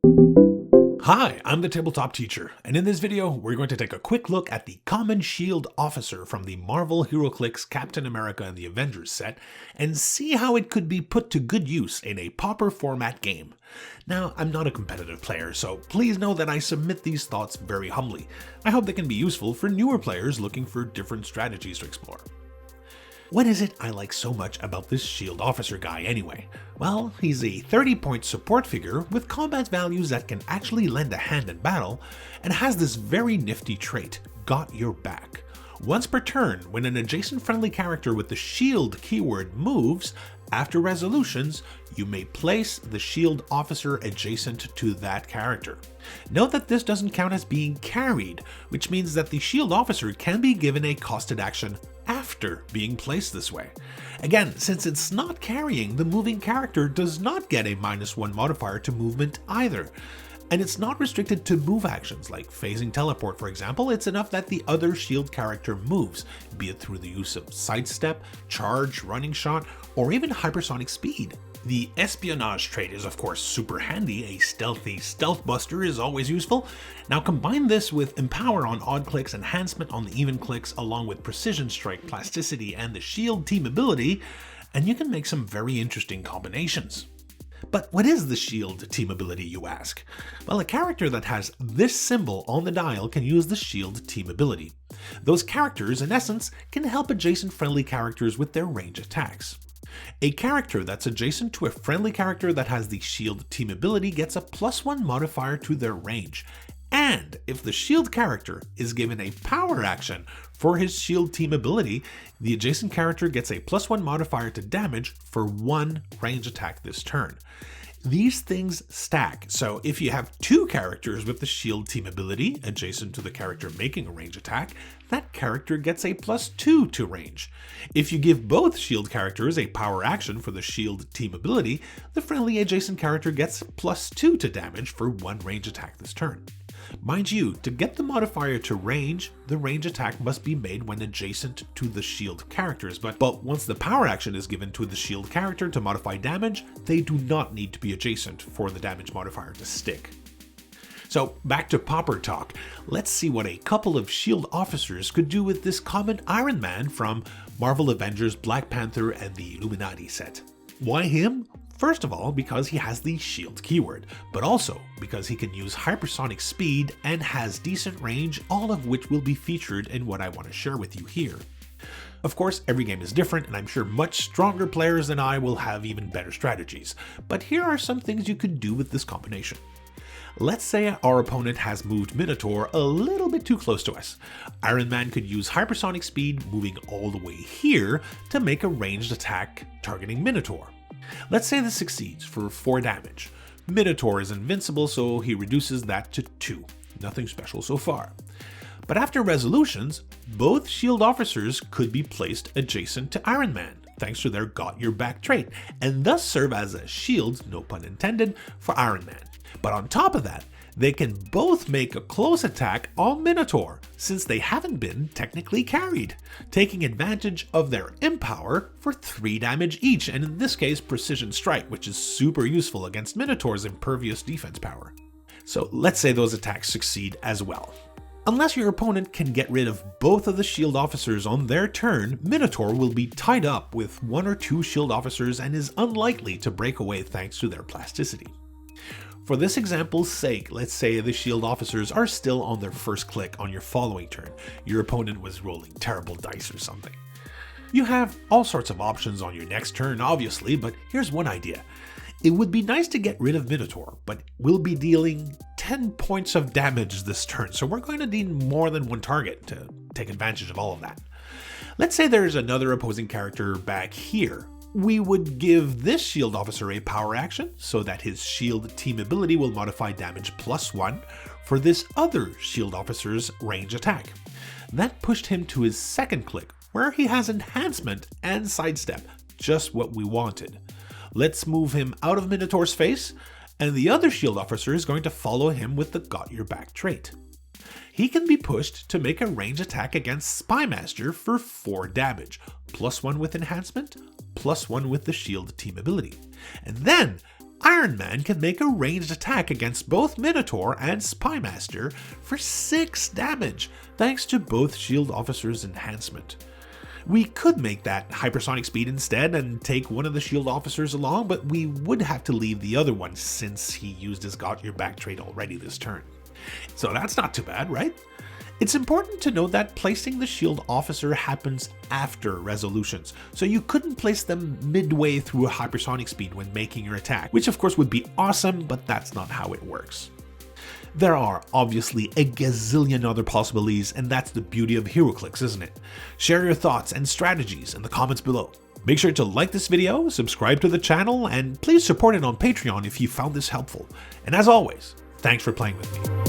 Hi, I'm the Tabletop Teacher, and in this video, we're going to take a quick look at the common S.H.I.E.L.D. officer from the Marvel Heroclix Captain America and the Avengers set, and see how it could be put to good use in a Pauper Format game. Now, I'm not a competitive player, so please know that I submit these thoughts very humbly. I hope they can be useful for newer players looking for different strategies to explore. What is it I like so much about this S.H.I.E.L.D. officer guy anyway? Well, he's a 30-point support figure with combat values that can actually lend a hand in battle, and has this very nifty trait, Got Your Back. Once per turn, when an adjacent friendly character with the S.H.I.E.L.D. keyword moves, after resolutions, you may place the S.H.I.E.L.D. officer adjacent to that character. Note that this doesn't count as being carried, which means that the S.H.I.E.L.D. officer can be given a costed action after being placed this way. Again, since it's not carrying, the moving character does not get a -1 modifier to movement either. And it's not restricted to move actions like phasing teleport, for example. It's enough that the other S.H.I.E.L.D. character moves, be it through the use of sidestep, charge, running shot, or even hypersonic speed. The espionage trait is of course super handy. A stealthy stealth buster is always useful. Now combine this with empower on odd clicks, enhancement on the even clicks, along with precision strike, plasticity, and the S.H.I.E.L.D. team ability, and you can make some very interesting combinations. But what is the S.H.I.E.L.D. team ability, you ask? Well, a character that has this symbol on the dial can use the S.H.I.E.L.D. team ability. Those characters, in essence, can help adjacent friendly characters with their range attacks. A character that's adjacent to a friendly character that has the S.H.I.E.L.D. team ability gets a +1 modifier to their range. And if the S.H.I.E.L.D. character is given a power action for his S.H.I.E.L.D. team ability, the adjacent character gets a +1 modifier to damage for 1 range attack this turn. These things stack, so if you have 2 characters with the S.H.I.E.L.D. team ability adjacent to the character making a range attack, that character gets a +2 to range. If you give both S.H.I.E.L.D. characters a power action for the S.H.I.E.L.D. team ability, the friendly adjacent character gets +2 to damage for 1 range attack this turn. Mind you, to get the modifier to range, the range attack must be made when adjacent to the S.H.I.E.L.D. characters, but once the power action is given to the S.H.I.E.L.D. character to modify damage, they do not need to be adjacent for the damage modifier to stick. So back to Pauper Talk, let's see what a couple of S.H.I.E.L.D. officers could do with this common Iron Man from Marvel Avengers, Black Panther, and the Illuminati set. Why him? First of all, because he has the S.H.I.E.L.D. keyword, but also because he can use hypersonic speed and has decent range, all of which will be featured in what I want to share with you here. Of course, every game is different, and I'm sure much stronger players than I will have even better strategies, but here are some things you could do with this combination. Let's say our opponent has moved Minotaur a little bit too close to us. Iron Man could use hypersonic speed moving all the way here to make a ranged attack targeting Minotaur. Let's say this succeeds for 4 damage. Minotaur is invincible, so he reduces that to 2. Nothing special so far. But after resolutions, both S.H.I.E.L.D. officers could be placed adjacent to Iron Man, thanks to their Got Your Back trait, and thus serve as a shield, no pun intended, for Iron Man. But on top of that, they can both make a close attack on Minotaur, since they haven't been technically carried, taking advantage of their empower for 3 damage each, and in this case precision strike, which is super useful against Minotaur's impervious defense power. So let's say those attacks succeed as well. Unless your opponent can get rid of both of the S.H.I.E.L.D. officers on their turn, Minotaur will be tied up with 1 or 2 S.H.I.E.L.D. officers and is unlikely to break away thanks to their plasticity. For this example's sake, let's say the S.H.I.E.L.D. officers are still on their first click on your following turn. Your opponent was rolling terrible dice or something. You have all sorts of options on your next turn, obviously, but here's one idea. It would be nice to get rid of Minotaur, but we'll be dealing 10 points of damage this turn, so we're going to need more than 1 target to take advantage of all of that. Let's say there's another opposing character back here. We would give this S.H.I.E.L.D. officer a power action so that his S.H.I.E.L.D. team ability will modify damage +1 for this other S.H.I.E.L.D. officer's range attack. That pushed him to his second click, where he has enhancement and sidestep, just what we wanted. Let's move him out of Minotaur's face, and the other S.H.I.E.L.D. officer is going to follow him with the Got Your Back trait. He can be pushed to make a range attack against Spymaster for 4 damage, +1 with enhancement, +1 with the S.H.I.E.L.D. team ability. And then Iron Man can make a ranged attack against both Minotaur and Spymaster for 6 damage, thanks to both S.H.I.E.L.D. officers' enhancement. We could make that hypersonic speed instead and take one of the S.H.I.E.L.D. officers along, but we would have to leave the other one since he used his Got Your Back trait already this turn. So that's not too bad, right? It's important to note that placing the S.H.I.E.L.D. officer happens after resolutions, so you couldn't place them midway through a hypersonic speed when making your attack, which of course would be awesome, but that's not how it works. There are obviously a gazillion other possibilities, and that's the beauty of Heroclix, isn't it? Share your thoughts and strategies in the comments below. Make sure to like this video, subscribe to the channel, and please support it on Patreon if you found this helpful. And as always, thanks for playing with me.